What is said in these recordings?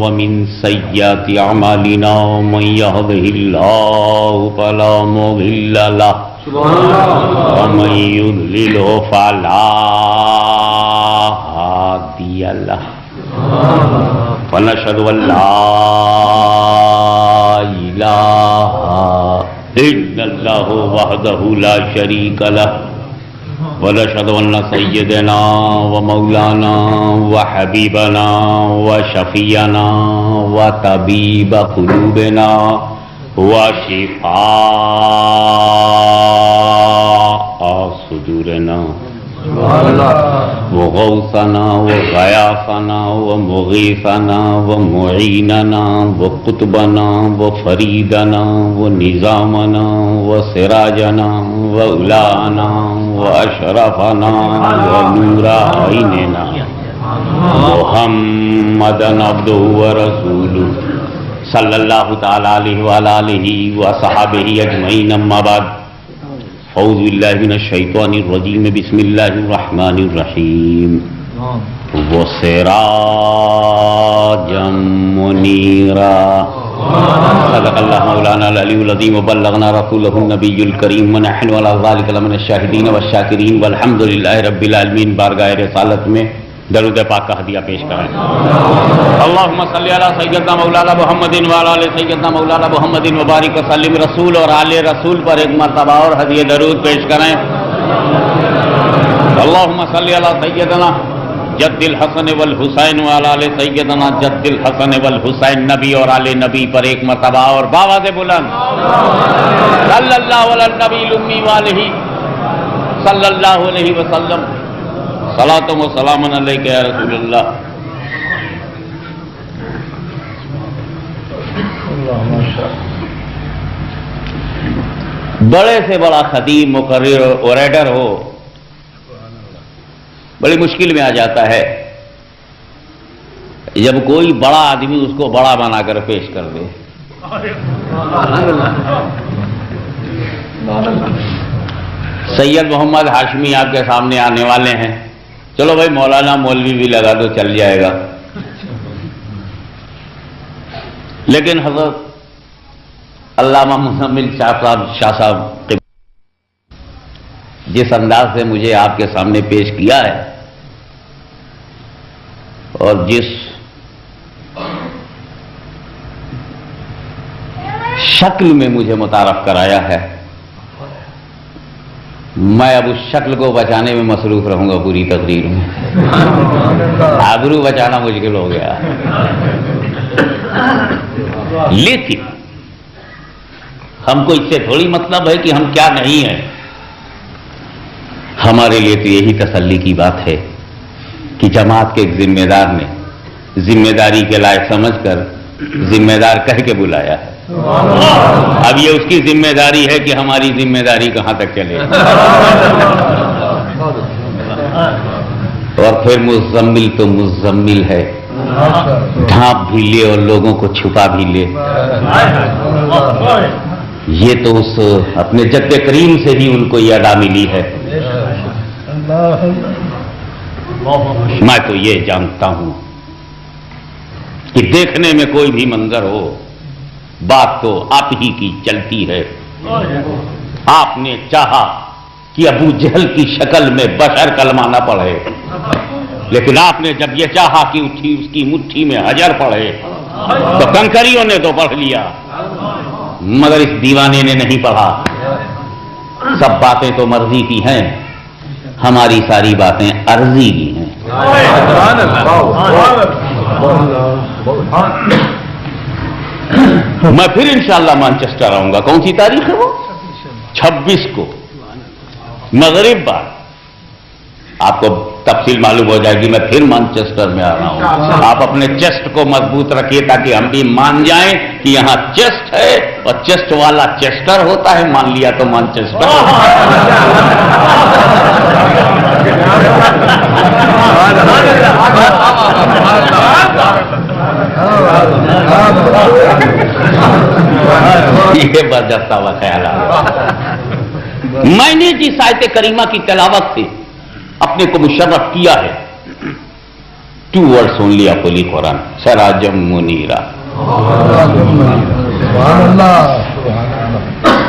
ومن سيئات أعمالنا من يهده الله فلا مضل له ومن يضلل فلا هادي له ونشهد أن لا إله إلا الله وحده لا شريك له ونشهد أن سيدنا ومولانا وحبيبنا وشفيعنا وطبيب قلوبنا وشفاء صدورنا وغوثنا وغياثنا ومغيثنا ومعيننا وقطبنا وفريدنا ونظامنا وسراجنا وأولانا وأشرفنا ونور عيننا محمدا عبده ورسوله صلى الله تعالى عليه وعلى آله وصحبه أجمعين أما بعد اعوذ باللہ من الشیطان الرجیم بسم اللہ الرحمن الرحیم وسراجا منیرا صدق اللہ مولانا العلی العظیم وبلغنا رسولہ النبی الکریم ونحن علی ذلک لمن الشاہدین والشاکرین والحمد للہ رب العالمین. بارگاہ رسالت میں درود پاک کا ہدیہ پیش کریں. اللہم صلی علی سیدنا مولانا محمد وعلی آل سیدنا مولانا محمد وبارک وسلم. رسول اور آل رسول پر ایک مرتبہ اور ہدیہ درود پیش کریں. اللہم صلی علی سیدنا جد الحسن والحسین وعلی آل سیدنا جد الحسن والحسین. نبی اور آل نبی پر ایک مرتبہ اور باواز بلند صلی اللہ علی النبی الامی والہ صلی اللہ علیہ وسلم. صلاۃ و سلام علیک یا رسول اللہ. بڑے سے بڑا خطیب مقرر اوریٹر ہو بڑی مشکل میں آ جاتا ہے جب کوئی بڑا آدمی اس کو بڑا بنا کر پیش کر دے. سید محمد ہاشمی آپ کے سامنے آنے والے ہیں. چلو بھائی مولانا مولوی بھی لگا دو چل جائے گا. لیکن حضرت علامہ مزمل شاہ صاحب جس انداز سے مجھے آپ کے سامنے پیش کیا ہے اور جس شکل میں مجھے متعارف کرایا ہے میں اب اس شکل کو بچانے میں مصروف رہوں گا. پوری تقریر میں آبرو بچانا مشکل ہو گیا. لیکن ہم کو اس سے تھوڑی مطلب ہے کہ ہم کیا نہیں ہیں. ہمارے لیے تو یہی تسلی کی بات ہے کہ جماعت کے ایک ذمہ دار نے ذمہ داری کے لائق سمجھ کر ذمہ دار کہہ کے بلایا ہے. اب یہ اس کی ذمہ داری ہے کہ ہماری ذمہ داری کہاں تک چلے. اور پھر مزمل تو مزمل ہے, ڈھانپ بھی لے اور لوگوں کو چھپا بھی لے. یہ تو اس اپنے جد کریم سے ہی ان کو یہ ادا ملی ہے. میں تو یہ جانتا ہوں کہ دیکھنے میں کوئی بھی منظر ہو بات تو آپ ہی کی چلتی ہے. آپ نے چاہا کہ ابو جہل کی شکل میں بشر کلمہ نہ پڑھے, لیکن آپ نے جب یہ چاہا کہ اس کی مٹھی میں حجر پڑھے تو کنکریوں نے تو پڑھ لیا مگر اس دیوانے نے نہیں پڑھا. سب باتیں تو مرضی کی ہیں, ہماری ساری باتیں عرضی کی ہیں. میں پھر انشاءاللہ مانچسٹر آؤں گا. کون سی تاریخ ہے وہ؟ 26 کو مغرب بعد. آپ کو تفصیل معلوم ہو جائے گی. میں پھر مانچسٹر میں آ رہا ہوں. آپ اپنے چیسٹ کو مضبوط رکھیے تاکہ ہم بھی مان جائیں کہ یہاں چیسٹ ہے اور چیسٹ والا چیسٹر ہوتا ہے. مان لیا تو مانچسٹر. یہ برجستہ ہوا خیالات. میں نے جس آیت کریمہ کی تلاوت سے اپنے کو مشرف کیا ہے 2 words only of Holy Quran, Sirajam Munira.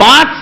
5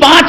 5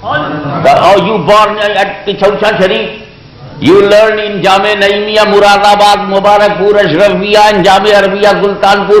or you born at Chaucha Sharif, you learn in Jame Naimiya Muradabad Mubarakpur Ashrafia and Jame Arabia Sultanpur।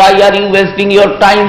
why are you wasting your time?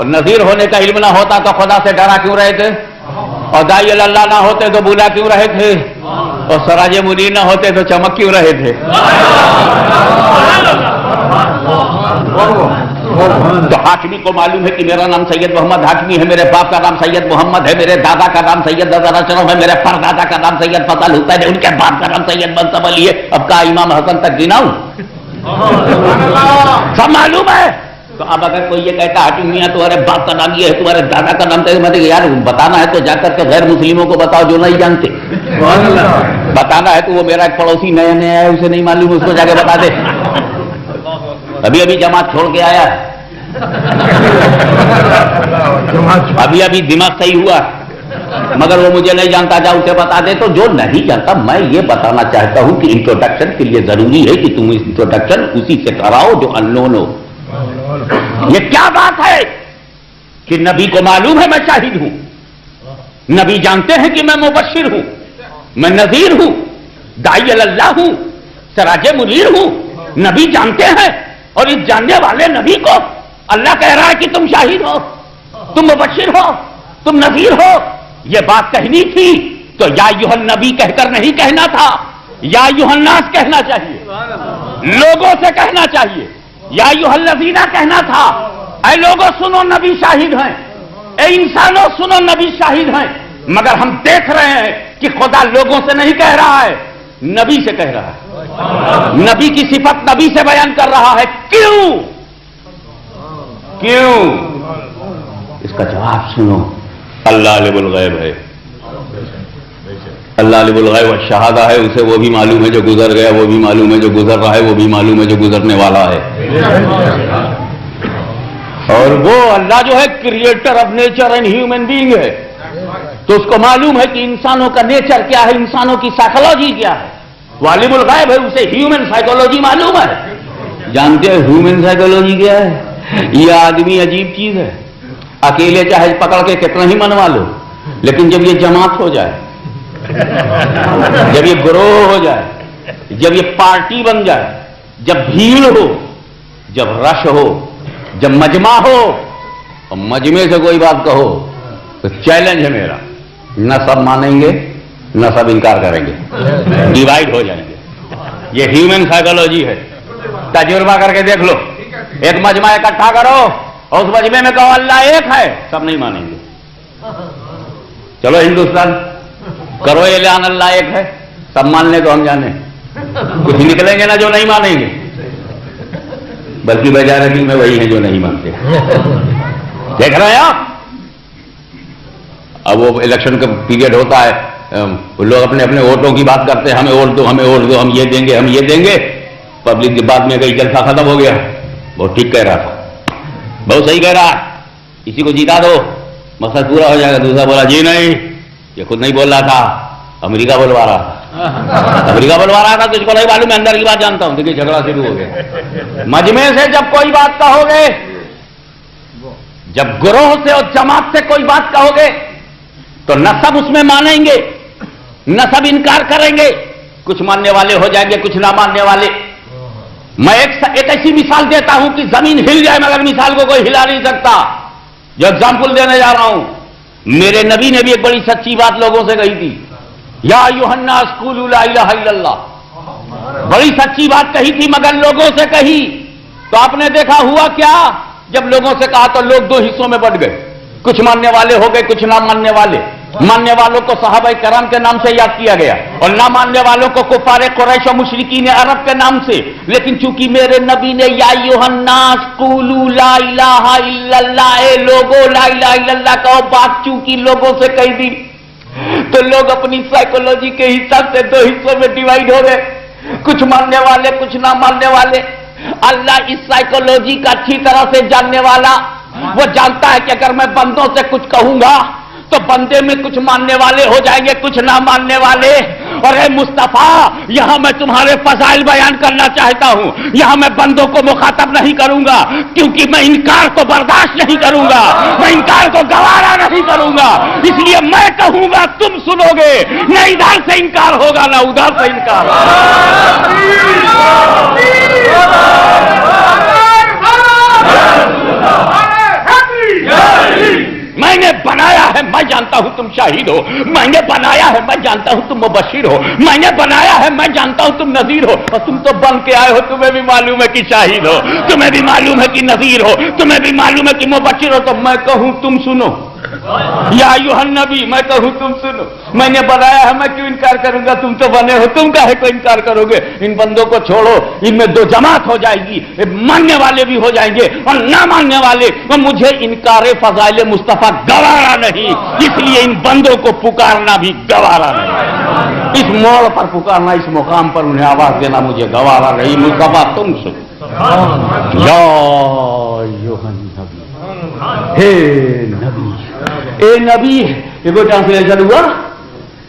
اور نذیر ہونے کا علم نہ ہوتا تو خدا سے ڈرا کیوں رہے تھے؟ اور داعی اللہ نہ ہوتے تو بولا کیوں رہے تھے؟ اور سراج منیر نہ ہوتے تو چمک کیوں رہے تھے؟ تو ہاشمی کو معلوم ہے کہ میرا نام سید محمد ہاشمی ہے، میرے باپ کا نام سید محمد ہے، میرے دادا کا نام سید نظر اشرف ہے، میرے پردادا کا نام سید فضل حسین ہے، ان کے باپ کا نام سید منصب علی ہے، اب کا امام حسن تک گناؤں؟ سب معلوم ہے۔ تو اب اگر کوئی یہ کہتا ہاشمی ہے تمہارے باپ کا نام یہ ہے، تمہارے دادا کا نام میں یار بتانا ہے تو جا کر کے غیر مسلموں کو بتاؤ جو نہیں جانتے، بتانا ہے تو وہ میرا ایک پڑوسی نیا نیا ہے اسے نہیں معلوم، اس کو جا کے بتا دے۔ ابھی ابھی جماعت چھوڑ کے آیا، ابھی دماغ صحیح ہوا، مگر وہ مجھے نہیں جانتا، جا اسے بتا دے۔ تو جو نہیں جانتا میں یہ بتانا چاہتا ہوں کہ انٹروڈکشن کے لیے ضروری ہے کہ تم انٹروڈکشن اسی سے کراؤ جو انلون ہو۔ یہ کیا بات ہے کہ نبی کو معلوم ہے میں شاہد ہوں، نبی جانتے ہیں کہ میں مبشر ہوں، میں نذیر ہوں، داعی اللہ ہوں، سراج منیر ہوں، نبی جانتے ہیں، اور اس جاننے والے نبی کو اللہ کہہ رہا ہے کہ تم شاہد ہو، تم مبشر ہو، تم نذیر ہو۔ یہ بات کہنی تھی تو یا ایھا النبی کہہ کر نہیں کہنا تھا، یا ایھا الناس کہنا چاہیے، لوگوں سے کہنا چاہیے، یا ایھا الذین کہنا تھا۔ اے لوگوں سنو نبی شاہد ہیں، اے انسانوں سنو نبی شاہد ہیں۔ مگر ہم دیکھ رہے ہیں کہ خدا لوگوں سے نہیں کہہ رہا ہے، نبی سے کہہ رہا ہے، نبی کی صفت نبی سے بیان کر رہا ہے۔ کیوں؟ اس کا جواب سنو، اللہ عالم الغیب ہے، اللہ عالم الغیب والشہادہ ہے، اسے وہ بھی معلوم ہے جو گزر گیا، وہ بھی معلوم ہے جو گزر رہا ہے، وہ بھی معلوم ہے جو گزرنے والا ہے۔ اور وہ اللہ جو ہے creator of nature and human being ہے، تو اس کو معلوم ہے کہ انسانوں کا نیچر کیا ہے، انسانوں کی سائیکالوجی کیا ہے، وہ عالم الغیب ہے، اسے ہیومن سائیکالوجی معلوم ہے۔ جانتے ہیں ہیومن سائیکالوجی کیا ہے؟ یہ آدمی عجیب چیز ہے، اکیلے چاہے پکڑ کے کتنا ہی منوا لو، لیکن جب یہ جماعت ہو جائے، جب یہ گروہ ہو جائے، جب یہ پارٹی بن جائے، جب بھیڑ ہو، جب رش ہو، جب مجمع ہو، اور مجمع سے کوئی بات کہو تو چیلنج ہے میرا، نہ سب مانیں گے نہ سب انکار کریں گے، ڈیوائیڈ ہو جائیں گے۔ یہ ہیومن سائیکالوجی ہے، تجربہ کر کے دیکھ لو۔ ایک مجمع اکٹھا کرو اور اس مجمع میں کہو اللہ ایک ہے، سب نہیں مانیں گے۔ چلو ہندوستان کرو اعلان اللہ ایک ہے، سب مان لیں تو ہم جانیں، کچھ نکلیں گے نا جو نہیں مانیں گے، بلکہ بجائے دل میں وہی ہیں جو نہیں مانتے۔ دیکھ رہے ہیں آپ، اب وہ الیکشن کا پیریڈ ہوتا ہے، لوگ اپنے اپنے ووٹوں کی بات کرتے ہیں، ہمیں ووٹ دو، ہمیں ووٹ دو، ہم یہ دیں گے، ہم یہ دیں گے۔ پبلک کے بعد میں کئی جلسہ ختم ہو گیا، بہت ٹھیک کہہ رہا تھا، بہت صحیح کہہ رہا، اسی کو جیتا دو، مقصد پورا ہو جائے گا۔ دوسرا بولا جی نہیں، یہ خود نہیں بول رہا تھا، امریکہ بلوا رہا تھا، امریکہ بلوا رہا تھا، تجھ کو نہیں معلوم، میں اندر کی بات جانتا ہوں۔ دیکھیے جھگڑا شروع ہو گیا۔ مجمع سے جب کوئی بات کہو گے، جب گروہ سے اور جماعت سے کوئی بات کہو گے تو نہ سب اس میں مانیں گے نہ سب انکار کریں گے، کچھ ماننے والے ہو جائیں گے، کچھ نہ ماننے والے۔ میں ایک ایسی مثال دیتا ہوں کہ زمین ہل جائے مگر مثال کو کوئی ہلا نہیں سکتا۔ جو اگزامپل دینے جا رہا ہوں، میرے نبی نے بھی ایک بڑی سچی بات لوگوں سے کہی تھی، یا ایھا الناس قولوا لا الہ الا اللہ، بڑی سچی بات کہی تھی مگر لوگوں سے کہی۔ تو آپ نے دیکھا ہوا کیا، جب لوگوں سے کہا تو لوگ دو حصوں میں بٹ گئے، کچھ ماننے والے ہو گئے، کچھ نہ ماننے والے۔ ماننے والوں کو صحابہ کرام کے نام سے یاد کیا گیا اور نہ ماننے والوں کو کفار قریش و مشرکین عرب کے نام سے۔ لیکن چونکہ میرے نبی نے یا ایھا الناس قولوا لا الہ الا اللہ، اے لوگوں لا الہ الا اللہ کا بات چونکہ لوگوں سے کہی دی تو لوگ اپنی سائیکولوجی کے حساب سے دو حصوں میں ڈیوائیڈ ہو گئے، کچھ ماننے والے کچھ نہ ماننے والے۔ اللہ اس سائیکولوجی کا اچھی طرح سے جاننے والا، وہ جانتا ہے کہ اگر میں بندوں سے کچھ کہوں گا تو بندے میں کچھ ماننے والے ہو جائیں گے، کچھ نہ ماننے والے۔ اور اے مصطفیٰ، یہاں میں تمہارے فضائل بیان کرنا چاہتا ہوں، یہاں میں بندوں کو مخاطب نہیں کروں گا کیونکہ میں انکار کو برداشت نہیں کروں گا، میں انکار کو گوارا نہیں کروں گا، اس لیے میں کہوں گا تم سنو گے، نہ ادھر سے انکار ہوگا نہ ادھر سے انکار ہوگا۔ میں نے بنایا ہے میں جانتا ہوں تم شاہد ہو، میں نے بنایا ہے میں جانتا ہوں تم مبشر ہو، میں نے بنایا ہے میں جانتا ہوں تم نذیر ہو، اور تم تو بن کے آئے ہو، تمہیں بھی معلوم ہے کہ شاہد ہو، تمہیں بھی معلوم ہے کہ نذیر ہو، تمہیں بھی معلوم ہے کہ مبشر ہو، تو میں کہوں تم سنو، یا ایھا النبی میں کہوں تم سنو، میں نے بنایا ہے میں کیوں انکار کروں گا، تم تو بنے ہو، تم کاہے کو انکار کرو گے؟ ان بندوں کو چھوڑو، ان میں دو جماعت ہو جائے گی، ماننے والے بھی ہو جائیں گے اور نہ ماننے والے، اور مجھے انکار فضائل مصطفیٰ گوارا نہیں، اس لیے ان بندوں کو پکارنا بھی گوارا نہیں، اس موڑ پر پکارنا، اس مقام پر انہیں آواز دینا مجھے گوارا نہیں۔ مصطفیٰ تم سنو، یا ایھا النبی، ہے نبی، اے نبی، یہ کوئی ٹرانسلیشن ہوا؟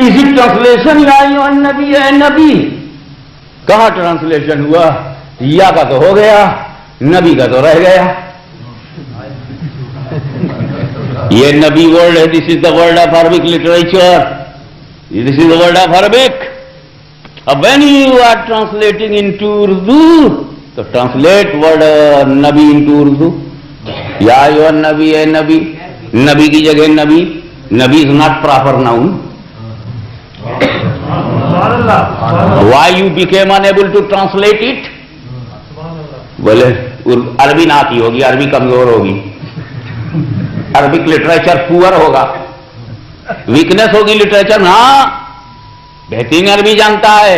اسی ٹرانسلیشن یا ایھا النبی، اے نبی، کہاں ٹرانسلیشن ہوا؟ یا کا تو ہو گیا، نبی کا تو رہ گیا۔ یہ نبی ورڈ ہے، this is the word of Arabic literature, this is the word of Arabic. اب when you are translating into Urdu تو ٹرانسلیٹ ورڈ نبی انٹو اردو، یا ایھا النبی، اے نبی، نبی کی جگہ نبی، نبی is not proper noun. Why you became unable to translate it؟ بولے عربی نہ آتی ہوگی، عربی کمزور ہوگی، عربک لٹریچر پور ہوگا، ویکنس ہوگی لٹریچر۔ ہاں بہترین عربی جانتا ہے،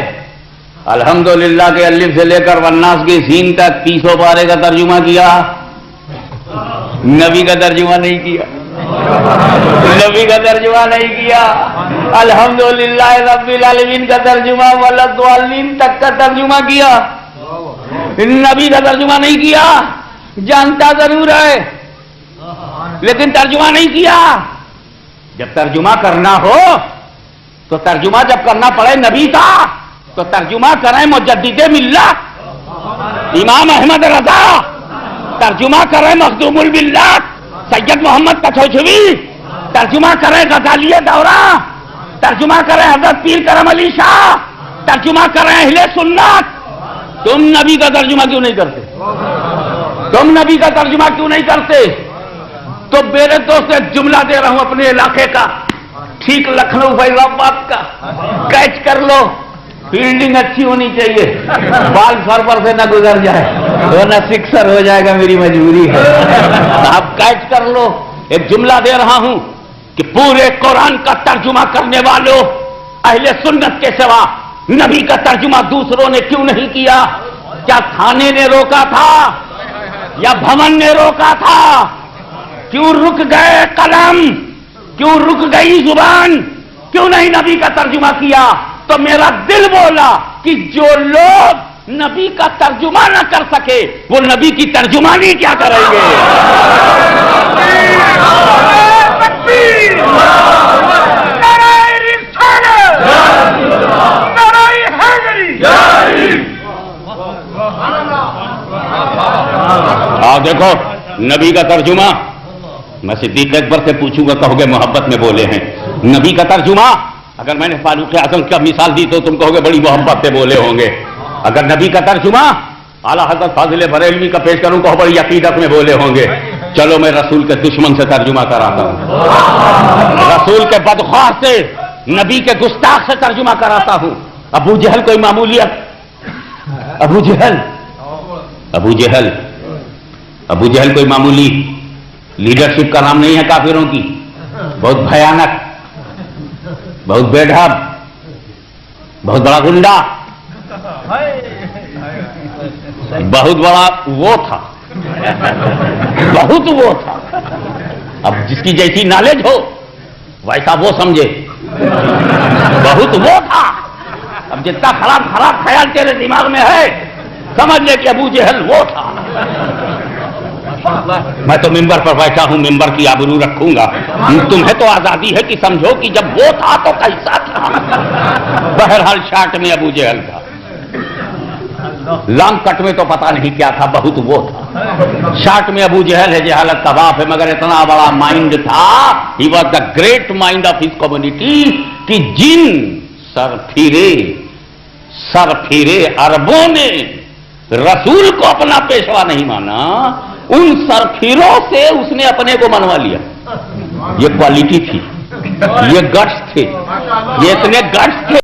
الحمدللہ کے الف سے لے کر والناس کے سین تک 300 پارے کا ترجمہ کیا، نبی کا ترجمہ نہیں کیا، نبی کا ترجمہ نہیں کیا، الحمدللہ رب العالمین کا ترجمہ، والضالین تک کا ترجمہ کیا، نبی کا ترجمہ نہیں کیا۔ جانتا ضرور ہے لیکن ترجمہ نہیں کیا۔ جب ترجمہ کرنا ہو تو ترجمہ جب کرنا پڑے نبی کا تو ترجمہ کریں مجدد ملت امام احمد رضا، ترجمہ کریں مخدوم الملت سید محمد کچھوچھوی، ترجمہ کریں غزالی دورہ، ترجمہ کریں حضرت پیر کرم علی شاہ، ترجمہ کریں اہل سنت۔ تم نبی کا ترجمہ کیوں نہیں کرتے؟ تم نبی کا ترجمہ کیوں نہیں کرتے؟ تو میرے دوست ایک جملہ دے رہا ہوں اپنے علاقے کا، ٹھیک لکھنؤ فیض آباد کا، کیچ کر لو، فیلڈنگ اچھی ہونی چاہیے، بال سر پر سے نہ گزر جائے ورنہ سکسر ہو جائے گا، میری مجبوری ہے۔ آپ کیچ کر لو، ایک جملہ دے رہا ہوں کہ پورے قرآن کا ترجمہ کرنے والوں اہل سنت کے سوا نبی کا ترجمہ دوسروں نے کیوں نہیں کیا؟ کیا کھانے نے روکا تھا یا بھون نے روکا تھا؟ کیوں رک گئے قلم؟ کیوں رک گئی زبان؟ کیوں نہیں نبی کا ترجمہ کیا؟ تو میرا دل بولا کہ جو لوگ نبی کا ترجمہ نہ کر سکے وہ نبی کی ترجمانی کیا کریں گے؟ دیکھو نبی کا ترجمہ، میں صدیق اکبر سے پوچھوں گا کہو گے محبت میں بولے ہیں۔ نبی کا ترجمہ اگر میں نے فاروق اعظم کا مثال دی تو تم کہو گے بڑی محبت سے بولے ہوں گے۔ اگر نبی کا ترجمہ اعلیٰ حضرت فاضل بریلوی کا پیش کروں کہو بڑی عقیدت میں بولے ہوں گے۔ چلو میں رسول کے دشمن سے ترجمہ کراتا ہوں، رسول کے بدخواہ سے، نبی کے گستاخ سے ترجمہ کراتا ہوں۔ ابو جہل کوئی معمولیت؟ ابو جہل کوئی معمولی لیڈرشپ کا نام نہیں ہے کافروں کی، بہت بھیانک، بہت بے ڈھب، بہت بڑا گنڈا، بہت بڑا وہ تھا، بہت وہ تھا۔ اب جس کی جیسی نالج ہو ویسا وہ سمجھے، بہت وہ تھا۔ اب جتنا خراب خیال تیرے دماغ میں ہے سمجھ لے کہ ابو جہل وہ تھا۔ میں تو ممبر پر بیٹھا ہوں، ممبر کی آبرو رکھوں گا، تمہیں تو آزادی ہے کہ سمجھو کہ جب وہ تھا تو کیسا تھا۔ بہرحال شارٹ میں ابو جہل تھا، لانگ کٹ میں تو پتہ نہیں کیا تھا، بہت وہ تھا۔ شارٹ میں ابو جہل ہے، جہالت کا باپ ہے، مگر اتنا بڑا مائنڈ تھا، he was the great mind of his community, کہ جن سر پھیرے عربوں نے رسول کو اپنا پیشوا نہیں مانا، ان سرفیروں سے اس نے اپنے کو منوا لیا۔ یہ کوالٹی تھی، یہ گٹس تھے، یہ اتنے گٹس تھے